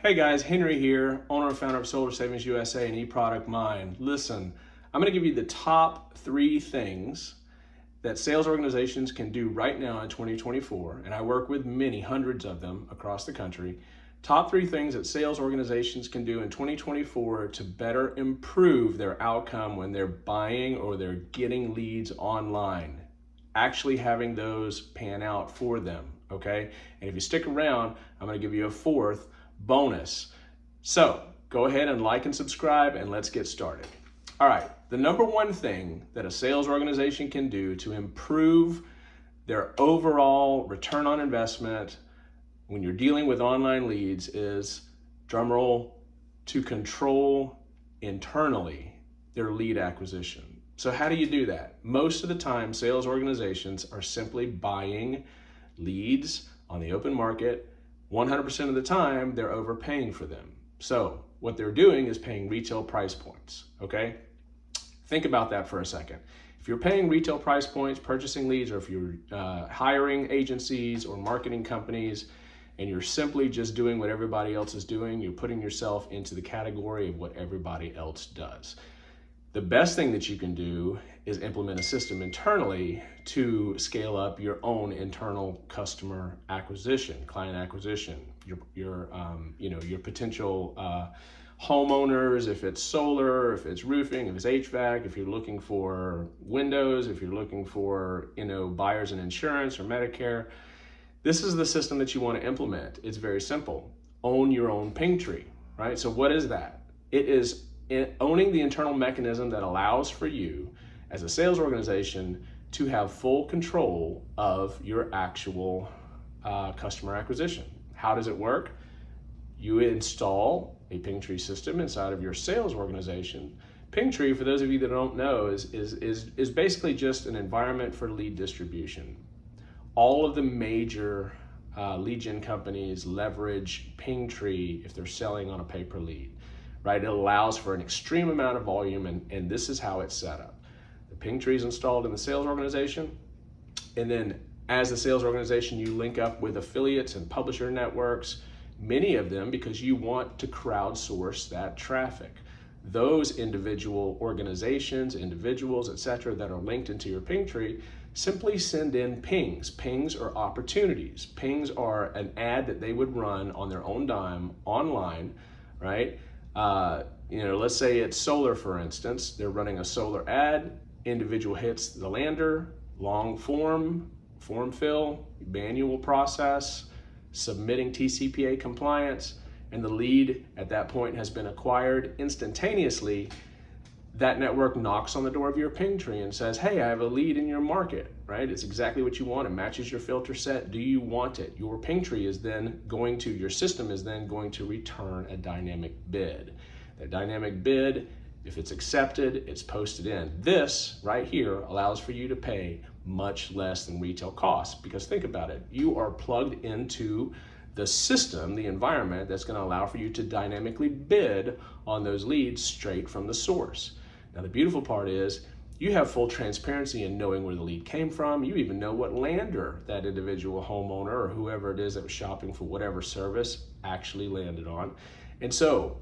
Hey guys, Henry here, owner and founder of Solar Savings USA and eProduct Mind. Listen, I'm going to give you the top 3 things that sales organizations can do right now in 2024, and I work with many hundreds of them across the country. Top 3 things that sales organizations can do in 2024 to better improve their outcome when they're buying or they're getting leads online. Actually having those pan out for them, okay? And if you stick around, I'm going to give you a 4th bonus. So go ahead and like and subscribe and let's get started. All right, the number 1 thing that a sales organization can do to improve their overall return on investment when you're dealing with online leads is, drumroll, to control internally their lead acquisition. So how do you do that? Most of the time, sales organizations are simply buying leads on the open market. 100% of the time, they're overpaying for them. So what they're doing is paying retail price points, okay? Think about that for a second. If you're paying retail price points, purchasing leads, or if you're hiring agencies or marketing companies, and you're simply just doing what everybody else is doing, you're putting yourself into the category of what everybody else does. The best thing that you can do is implement a system internally to scale up your own internal customer acquisition, client acquisition, your potential homeowners, if it's solar, if it's roofing, if it's HVAC, if you're looking for windows, if you're looking for buyers in insurance or Medicare. This is the system that you want to implement. It's very simple. Own your own ping tree, right? So what is that? It is owning the internal mechanism that allows for you as a sales organization to have full control of your actual customer acquisition. How does it work? You install a ping tree system inside of your sales organization. Ping tree, for those of you that don't know, is basically just an environment for lead distribution. All of the major lead gen companies leverage ping tree if they're selling on a pay-per-lead. Right? It allows for an extreme amount of volume, and this is how it's set up. The ping tree is installed in the sales organization, and then as the sales organization, you link up with affiliates and publisher networks, many of them because you want to crowdsource that traffic. Those individual organizations, individuals, etc., that are linked into your ping tree simply send in pings. Pings are opportunities. Pings are an ad that they would run on their own dime online, right? Let's say it's solar, for instance. They're running a solar ad, individual hits the lander, long form fill, manual process, submitting TCPA compliance, and the lead at that point has been acquired instantaneously. That network knocks on the door of your ping tree and says, hey, I have a lead in your market, right? It's exactly what you want. It matches your filter set. Do you want it? Your ping tree is then your system is then going to return a dynamic bid. That dynamic bid, if it's accepted, it's posted in. This right here allows for you to pay much less than retail costs, because think about it. You are plugged into the system, the environment that's going to allow for you to dynamically bid on those leads straight from the source. Now, the beautiful part is you have full transparency in knowing where the lead came from. You even know what lander that individual homeowner or whoever it is that was shopping for whatever service actually landed on. And so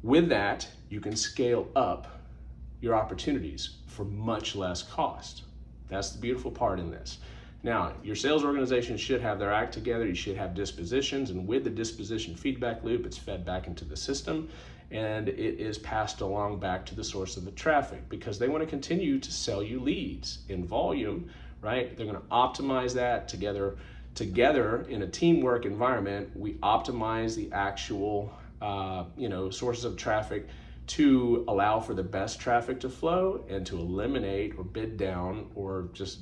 with that, you can scale up your opportunities for much less cost. That's the beautiful part in this. Now, your sales organization should have their act together. You should have dispositions, and with the disposition feedback loop, it's fed back into the system, and it is passed along back to the source of the traffic, because they want to continue to sell you leads in volume, right? They're going to optimize that together in a teamwork environment. We optimize the actual sources of traffic to allow for the best traffic to flow and to eliminate or bid down or just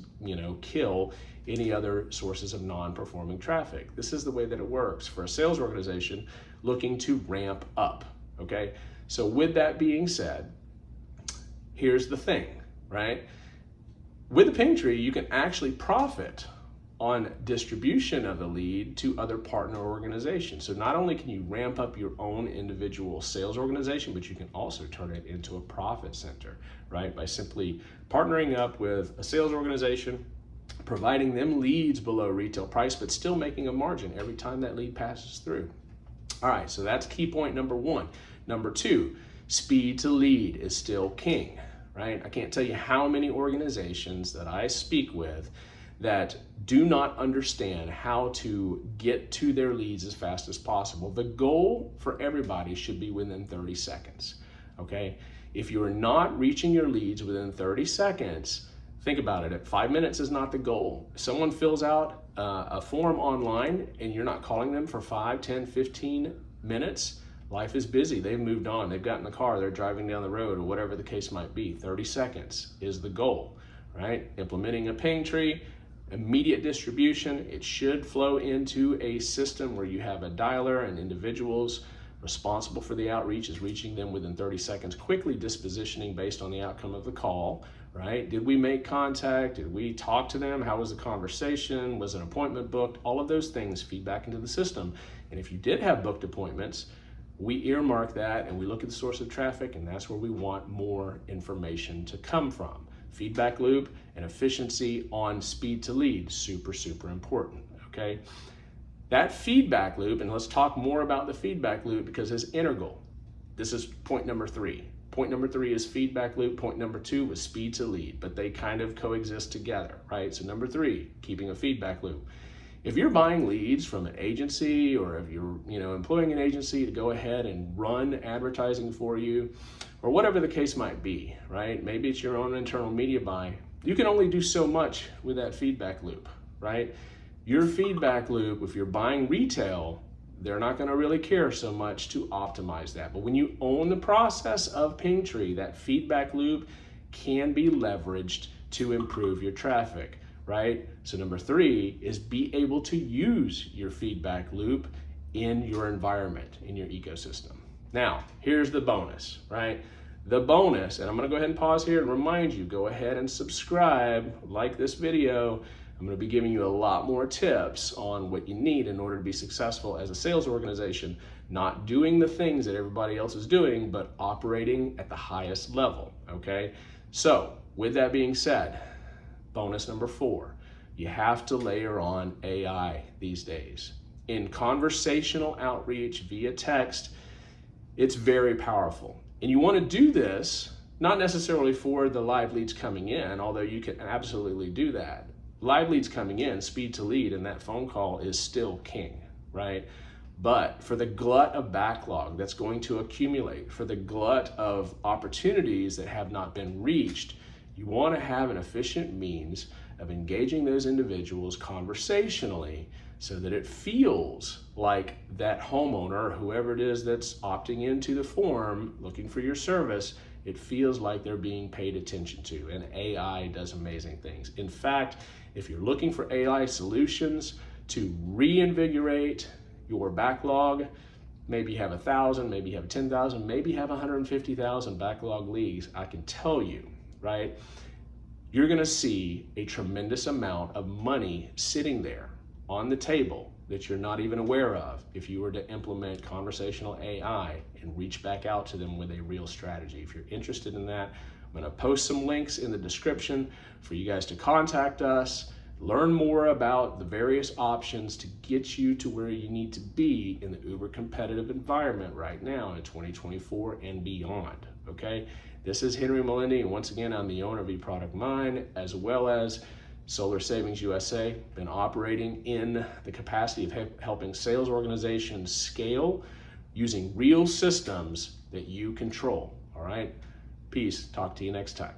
kill any other sources of non-performing traffic. This is the way that it works for a sales organization looking to ramp up, okay? So with that being said, here's the thing, right? With the ping tree, you can actually profit on distribution of the lead to other partner organizations. So not only can you ramp up your own individual sales organization, but you can also turn it into a profit center, right? By simply partnering up with a sales organization, providing them leads below retail price, but still making a margin every time that lead passes through. All right, so that's key point number one. Number two, speed to lead is still king, right? I can't tell you how many organizations that I speak with that do not understand how to get to their leads as fast as possible. The goal for everybody should be within 30 seconds, okay? If you're not reaching your leads within 30 seconds, think about it. 5 minutes is not the goal. If someone fills out a form online and you're not calling them for 5, 10, 15 minutes, life is busy. They've moved on. They've gotten in the car. They're driving down the road or whatever the case might be. 30 seconds is the goal, right? Implementing a ping tree, immediate distribution. It should flow into a system where you have a dialer and individuals responsible for the outreach is reaching them within 30 seconds, quickly dispositioning based on the outcome of the call, right? Did we make contact? Did we talk to them? How was the conversation? Was an appointment booked? All of those things feed back into the system. And if you did have booked appointments, we earmark that and we look at the source of traffic, and that's where we want more information to come from. Feedback loop and efficiency on speed to lead, super, super important, okay? That feedback loop, and let's talk more about the feedback loop because it's integral. This is point number three. Point number three is feedback loop. Point number two was speed to lead, but they kind of coexist together, right? So number three, keeping a feedback loop. If you're buying leads from an agency or if you're employing an agency to go ahead and run advertising for you or whatever the case might be, right? Maybe it's your own internal media buy. You can only do so much with that feedback loop, right? Your feedback loop, if you're buying retail, they're not going to really care so much to optimize that. But when you own the process of ping tree, that feedback loop can be leveraged to improve your traffic, right? So number three is be able to use your feedback loop in your environment, in your ecosystem. Now, here's the bonus, right? The bonus, and I'm going to go ahead and pause here and remind you, go ahead and subscribe, like this video. I'm going to be giving you a lot more tips on what you need in order to be successful as a sales organization, not doing the things that everybody else is doing, but operating at the highest level, okay? So with that being said, bonus number four, you have to layer on AI these days. In conversational outreach via text, it's very powerful. And you want to do this, not necessarily for the live leads coming in, although you can absolutely do that. Live leads coming in, speed to lead, and that phone call is still king, right? But for the glut of backlog that's going to accumulate, for the glut of opportunities that have not been reached, you want to have an efficient means of engaging those individuals conversationally so that it feels like that homeowner, whoever it is that's opting into the form, looking for your service, it feels like they're being paid attention to, and AI does amazing things. In fact, if you're looking for AI solutions to reinvigorate your backlog, maybe you have 1,000, maybe you have 10,000, maybe you have 150,000 backlog leads, I can tell you, right? You're gonna see a tremendous amount of money sitting there on the table that you're not even aware of if you were to implement conversational AI and reach back out to them with a real strategy. If you're interested in that, I'm gonna post some links in the description for you guys to contact us, learn more about the various options to get you to where you need to be in the uber competitive environment right now in 2024 and beyond, okay? This is Henry Melendi, and once again, I'm the owner of eProduct Mind, as well as Solar Savings USA. Been operating in the capacity of helping sales organizations scale using real systems that you control, all right? Peace, talk to you next time.